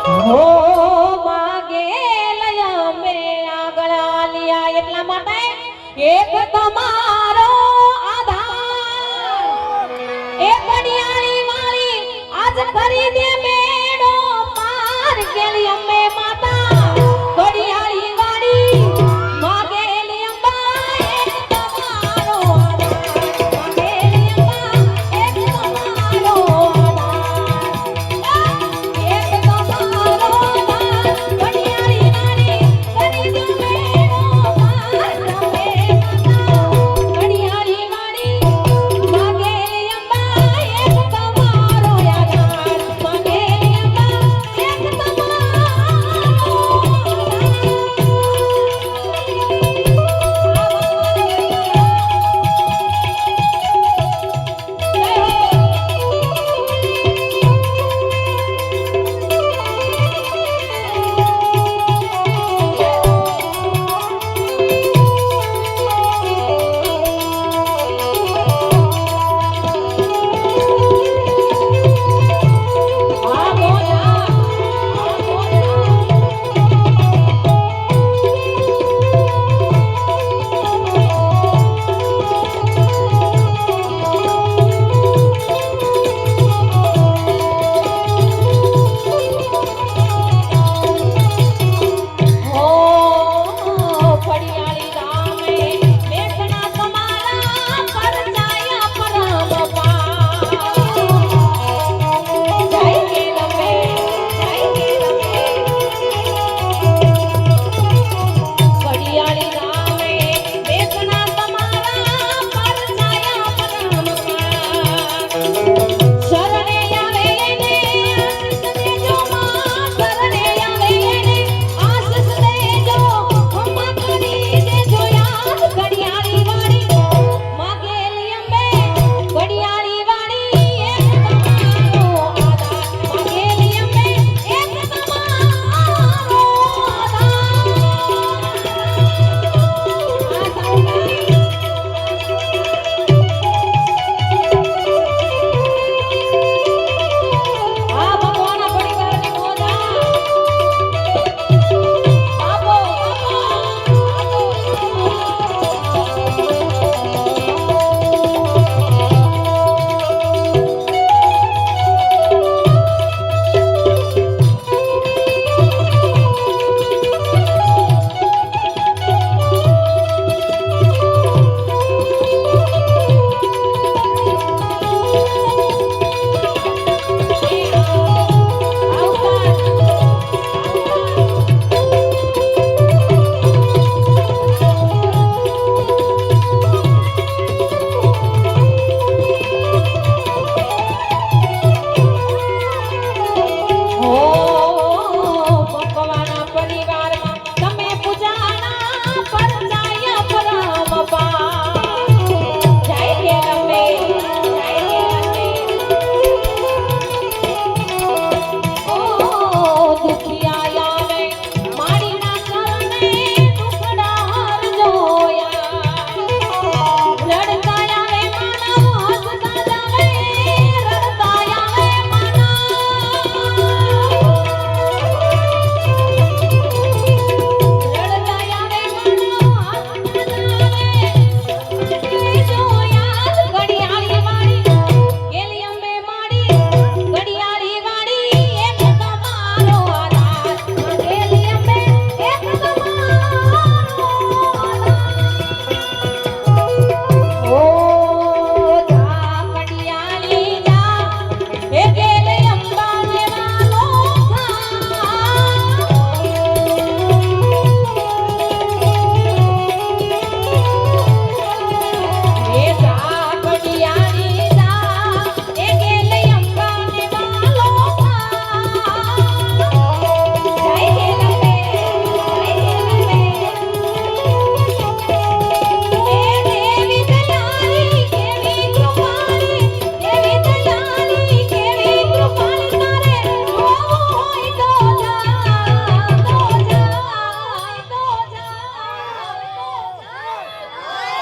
હો માગે લયા મે આગળ આલિયા એટલા માટે એક તમારો આધાર એક ઘડિયાળી વાળી આજ કરી દે મેડો પાર કેલી અમે માતા ઘડિયાળી વાળી માગેલી અંબા એક તમારો આધાર માગેલી અંબા એક તમારો આધાર એક તમારો આધાર ઘડિયાળી વાળી કરી દે મેડો પાર તમે માતા ઘડિયાળી વાળી માગેલી અંબા એક તમારો આધાર માગેલી અંબા એક તમારો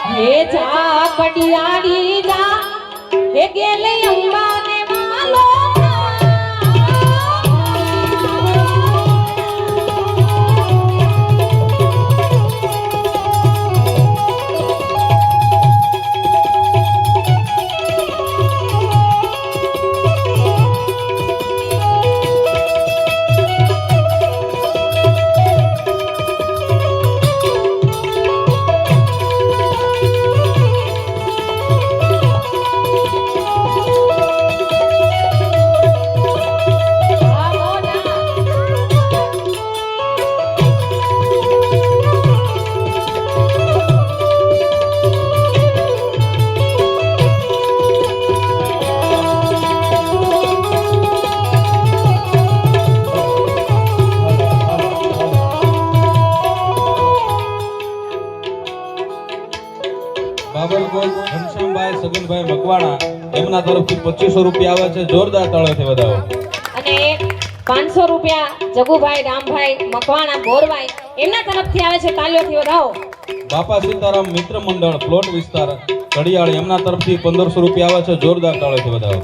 હે જા કડિયાળી જા હે ગેલે અંબાને વાલો મકવાણા એમના તરફથી 2500 રૂપિયા આવે છે. જોરદાર તાળીઓથી વધાવો. અને 500 રૂપિયા જગુભાઈ રામભાઈ મકવાણા બોરવાઈ એમના તરફથી આવે છે. તાલીઓથી વધાવો. બાપા સીતારામ મિત્ર મંડળ પ્લોટ વિસ્તાર ઘડિયાળી એમના તરફથી 1500 રૂપિયા આવે છે. જોરદાર તાળીઓથી વધાવો.